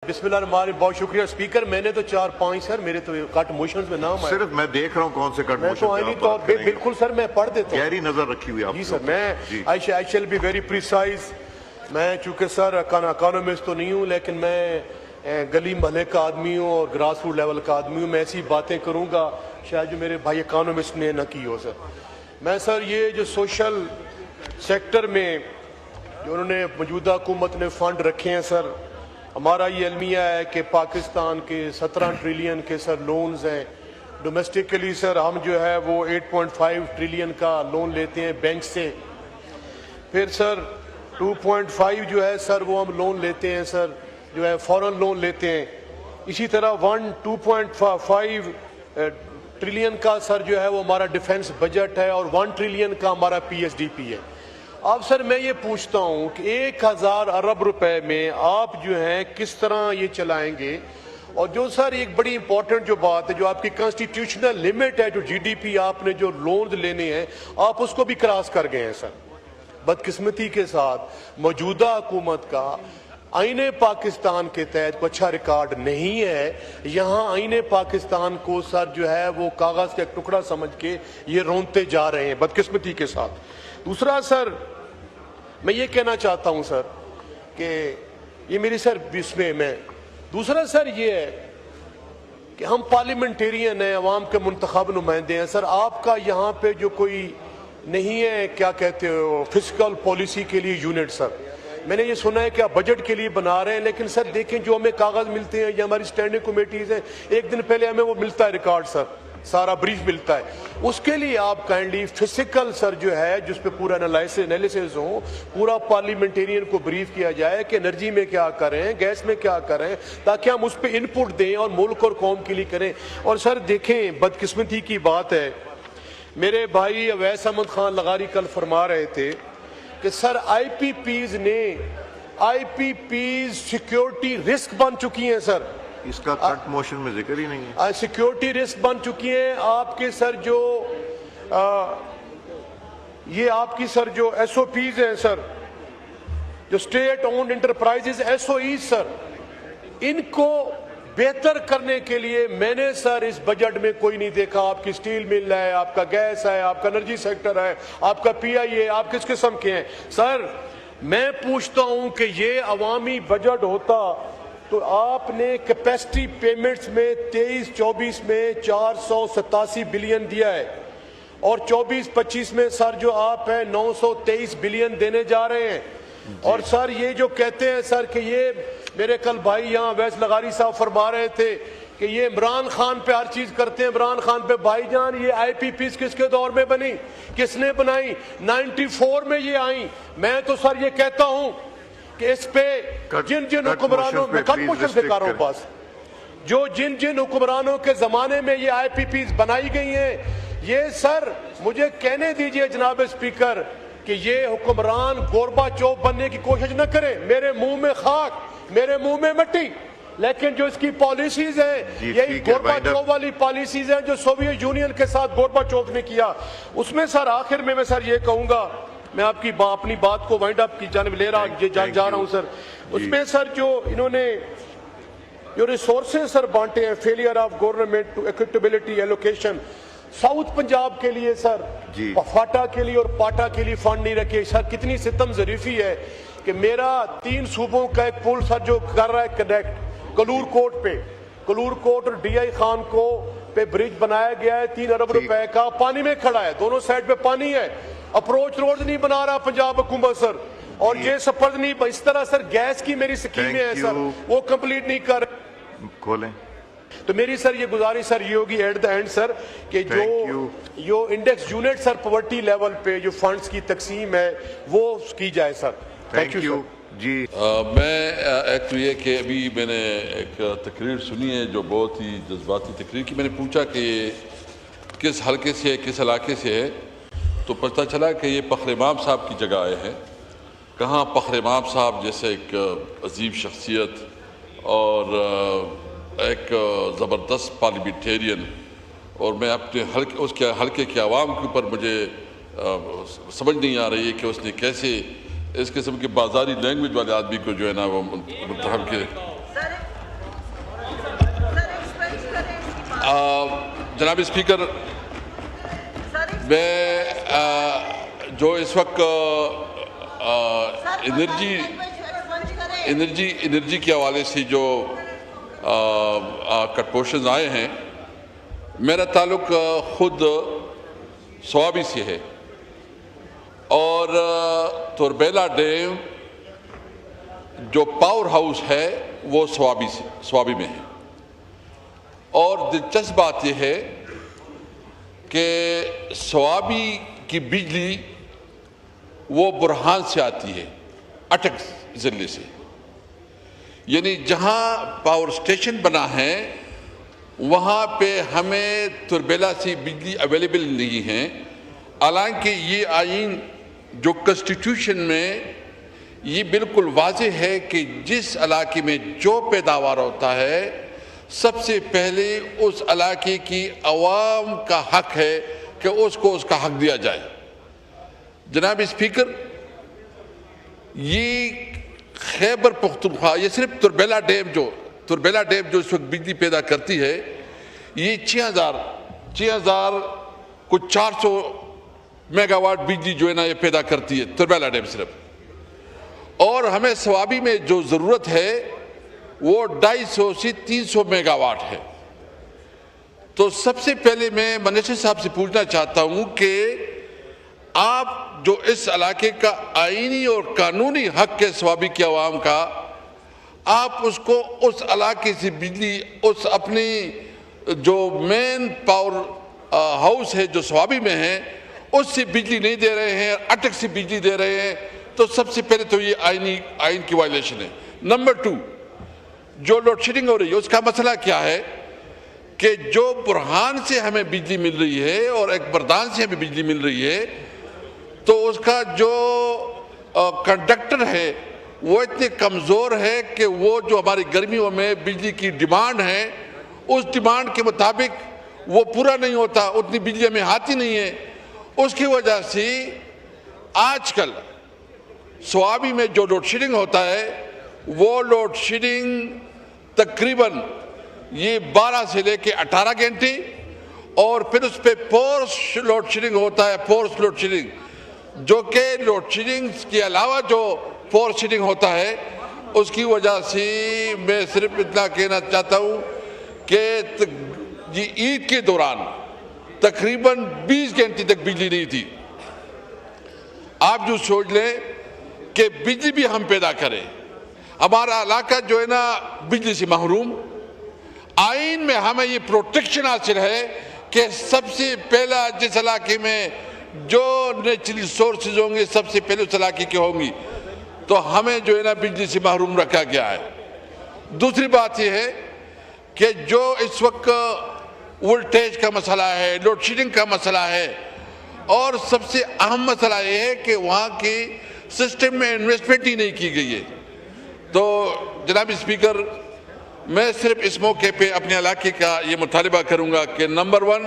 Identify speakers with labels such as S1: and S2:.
S1: بسم اللہ الرحمن الرحیم. بہت شکریہ اسپیکر. میں نے تو 4-5 سر میرے تو کٹ موشنز میں نام آئے.
S2: صرف میں دیکھ رہا ہوں کون سے کٹ
S1: میں تو آئینی طور پہ بالکل سر میں پڑھ دیتا ہوں.
S2: گہری نظر رکھی ہوئی آپ
S1: جی سر میں I shall be very precise. میں چونکہ سر اکانومسٹ تو نہیں ہوں لیکن میں گلی محلے کا آدمی ہوں اور گراس روٹ لیول کا آدمی ہوں. میں ایسی باتیں کروں گا شاید جو میرے بھائی اکانومسٹ نے نہ کی ہو. سر میں سر یہ جو سوشل سیکٹر میں جو انہوں نے موجودہ حکومت نے فنڈ رکھے ہیں سر، ہمارا یہ المیہ ہے کہ پاکستان کے 17 ٹریلین کے سر لونز ہیں. ڈومیسٹکلی سر ہم جو ہے وہ 8.5 ٹریلین کا لون لیتے ہیں بینک سے. پھر سر 2.5 جو ہے سر وہ ہم لون لیتے ہیں سر جو ہے فورن لون لیتے ہیں. اسی طرح 2.5 ٹریلین کا سر جو ہے وہ ہمارا ڈیفنس بجٹ ہے اور 1 ٹریلین کا ہمارا PSDP ہے. اب سر میں یہ پوچھتا ہوں کہ 1000 ارب روپے میں آپ جو ہیں کس طرح یہ چلائیں گے؟ اور جو سر ایک بڑی امپورٹنٹ جو بات ہے جو آپ کی کانسٹیٹیوشنل لمٹ ہے جو GDP آپ نے جو لونز لینے ہیں آپ اس کو بھی کراس کر گئے ہیں سر. بدقسمتی کے ساتھ موجودہ حکومت کا آئین پاکستان کے تحت کوئی اچھا ریکارڈ نہیں ہے. یہاں آئین پاکستان کو سر جو ہے وہ کاغذ کا ایک ٹکڑا سمجھ کے یہ رونتے جا رہے ہیں بدقسمتی کے ساتھ. دوسرا سر میں یہ کہنا چاہتا ہوں سر کہ یہ میری سر میں دوسرا سر یہ ہے کہ ہم پارلیمنٹیرین ہیں، عوام کے منتخب نمائندے ہیں. سر آپ کا یہاں پہ جو کوئی نہیں ہے کیا کہتے ہو فسکل پالیسی کے لیے یونٹ. سر میں نے یہ سنا ہے کہ آپ بجٹ کے لیے بنا رہے ہیں لیکن سر دیکھیں جو ہمیں کاغذ ملتے ہیں یا ہماری اسٹینڈنگ کمیٹیز ہیں ایک دن پہلے ہمیں وہ ملتا ہے ریکارڈ سر، سارا بریف ملتا ہے. اس کے لیے آپ کائنڈلی فزیکل سر جو ہے جس پہ پورا انالیسز ہو، پورا پارلیمنٹیرین کو بریف کیا جائے کہ انرجی میں کیا کریں، گیس میں کیا کریں، تاکہ ہم اس پہ انپٹ دیں اور ملک اور قوم کے لیے کریں. اور سر دیکھیں بدقسمتی کی بات ہے میرے بھائی اویس احمد خان لغاری کل فرما رہے تھے کہ سر آئی پی پیز سیکیورٹی رسک بن چکی ہیں. سر
S2: اس کا کٹ موشن میں ذکر ہی نہیں ہے.
S1: سیکیورٹی رسک بن چکی ہیں آپ کے سر جو یہ آپ کی سر جو SOPs ہیں سر جو اسٹیٹ اونڈ انٹرپرائزز SOEs سر ان کو بہتر کرنے کے لیے میں نے سر اس بجٹ میں کوئی نہیں دیکھا. آپ کی سٹیل مل ہے، آپ کا گیس ہے، آپ کا انرجی سیکٹر ہے، آپ کا PI ہے، آپ کس قسم کے ہیں. سر میں پوچھتا ہوں کہ یہ عوامی بجٹ ہوتا تو آپ نے کیپیسٹی پیمنٹس میں 23-24 میں 487 بلین دیا ہے اور 24-25 میں سر جو آپ ہیں 923 بلین دینے جا رہے ہیں. اور سر یہ جو کہتے ہیں سر کہ یہ میرے کل بھائی یہاں ویس لغاری صاحب فرما رہے تھے کہ یہ عمران خان پہ ہر چیز کرتے ہیں. عمران خان پہ بھائی جان یہ IPPs کس کے دور میں بنی، کس نے بنائی؟ 94 میں یہ آئیں. میں تو سر یہ کہتا ہوں کہ اس پہ جن حکمرانوں میں کٹ موشن دکھا رہا ہوں پاس جو جن حکمرانوں کے زمانے میں یہ IPPs بنائی گئی ہیں یہ سر مجھے کہنے دیجئے جناب اسپیکر کہ یہ حکمران گوربا چوپ بننے کی کوشش نہ کرے. میرے منہ میں خاک، میرے منہ میں مٹی، لیکن جو اس کی پالیسیز ہیں یہی گوربا چوپ والی پالیسیز ہیں جو سوویت یونین کے ساتھ گوربا چوپ نے کیا. اس میں سر آخر میں سر یہ کہوں گا، میں آپ کی اپنی بات کو وائنڈ اپ کی جانب لے جا رہا ہوں سر. اس میں سر جو انہوں نے جو ریسورسز سر بانٹے ہیں failure of government to equitability allocation south Punjab کے لیے سر فاٹا کے لیے اور پاٹا کے لیے فنڈ نہیں رکھے. سر کتنی ستم ظریفی ہے کہ میرا 3 صوبوں کا ایک پل سر جو کر رہا ہے کنیکٹ کلور کوٹ پہ، کلور کوٹ اور DI خان کو پہ برج بنایا گیا ہے 3 ارب روپے کا، پانی میں کھڑا ہے، دونوں سائڈ پہ پانی ہے. اپروچ روڈ نہیں بنا رہا پنجاب حکومت سر اور یہ سپرد نہیں. اس طرح سر گیس کی میری سکیمیں ہیں سر وہ کمپلیٹ نہیں کر
S2: کھولیں.
S1: تو میری سر یہ گزارش سر یہ ہوگی ایٹ دا اینڈ سر کہ جو انڈیکس یونٹ سر پاورٹی لیول پہ جو فنڈز کی تقسیم ہے وہ کی جائے سر.
S2: Thank you. جی
S3: میں ایک تو یہ کہ ابھی میں نے ایک تقریر سنی ہے جو بہت ہی جذباتی تقریر کی. میں نے پوچھا کہ کس حلقے سے ہے، کس علاقے سے ہے، تو پتہ چلا کہ یہ فخر امام صاحب کی جگہ آئے ہیں. کہاں فخر امام صاحب جیسے ایک عظیم شخصیت اور ایک زبردست پارلیمنٹیرین، اور میں اپنے اس کے حلقے کے عوام کے اوپر مجھے سمجھ نہیں آ رہی ہے کہ اس نے کیسے اس قسم کے بازاری لینگویج والے آدمی کو جو ہے نا وہ منتخب کے جناب اسپیکر، میں جو اس وقت انرجی کے حوالے سے جو کٹپوشنز آئے ہیں، میرا تعلق خود سوابی سے ہے، اور تربیلا ڈیم جو پاور ہاؤس ہے وہ سوابی میں ہے، اور دلچسپ بات یہ ہے کہ سوابی کی بجلی وہ برہان سے آتی ہے، اٹک ضلع سے، یعنی جہاں پاور سٹیشن بنا ہے وہاں پہ ہمیں تربیلا سے بجلی اویلیبل نہیں ہے، حالانکہ یہ آئین جو کنسٹیٹیوشن میں یہ بالکل واضح ہے کہ جس علاقے میں جو پیداوار ہوتا ہے سب سے پہلے اس علاقے کی عوام کا حق ہے کہ اس کو اس کا حق دیا جائے۔ جناب اسپیکر، یہ خیبر پختونخوا، یہ صرف تربیلا ڈیم جو اس وقت بجلی پیدا کرتی ہے، یہ 6,000 کچھ 400 میگا واٹ بجلی جو ہے نا یہ پیدا کرتی ہے تربیلا ڈیم صرف، اور ہمیں سوابی میں جو ضرورت ہے وہ 250 سے 300 میگا واٹ ہے۔ تو سب سے پہلے میں منسٹر صاحب سے پوچھنا چاہتا ہوں کہ آپ جو اس علاقے کا آئینی اور قانونی حق ہے سوابی کے عوام کا، آپ اس کو اس علاقے سے بجلی، اس اپنی جو مین پاور ہاؤس ہے جو سوابی میں ہے اس سے بجلی نہیں دے رہے ہیں، اٹک سے بجلی دے رہے ہیں، تو سب سے پہلے تو یہ آئین کی وائلیشن ہے۔ نمبر 2، جو لوڈ شیڈنگ ہو رہی ہے اس کا مسئلہ کیا ہے کہ جو برہان سے ہمیں بجلی مل رہی ہے اور ایک بردان سے ہمیں بجلی مل رہی ہے، تو اس کا جو کنڈکٹر ہے وہ اتنے کمزور ہے کہ وہ جو ہماری گرمیوں میں بجلی کی ڈیمانڈ ہے اس ڈیمانڈ کے مطابق وہ پورا نہیں ہوتا، اتنی بجلی ہمیں آتی نہیں ہے۔ اس کی وجہ سے آج کل سوابی میں جو لوڈ شیڈنگ ہوتا ہے وہ لوڈ شیڈنگ تقریباً یہ 12 سے لے کے 18 گھنٹے، اور پھر اس پہ فورس لوڈ شیڈنگ ہوتا ہے، فورس لوڈ شیڈنگ، جو کہ لوڈ شیڈنگ کے علاوہ جو فورس شیڈنگ ہوتا ہے اس کی وجہ سے میں صرف اتنا کہنا چاہتا ہوں کہ یہ عید کے دوران تقریباً 20 گھنٹے تک بجلی نہیں تھی۔ آپ جو سوچ لیں کہ بجلی بھی ہم پیدا کریں، ہمارا علاقہ جو ہے نا بجلی سے محروم، آئین میں ہمیں یہ پروٹیکشن حاصل ہے کہ سب سے پہلا جس علاقے میں جو نیچرل سورسز ہوں گے سب سے پہلے اس علاقے کے ہوں گی، تو ہمیں جو ہے نا بجلی سے محروم رکھا گیا ہے۔ دوسری بات یہ ہے کہ جو اس وقت وولٹیج کا مسئلہ ہے، لوڈ شیڈنگ کا مسئلہ ہے، اور سب سے اہم مسئلہ یہ ہے کہ وہاں کے سسٹم میں انویسٹمنٹ ہی نہیں کی گئی ہے۔ تو جناب اسپیکر، میں صرف اس موقع پہ اپنے علاقے کا یہ مطالبہ کروں گا کہ نمبر 1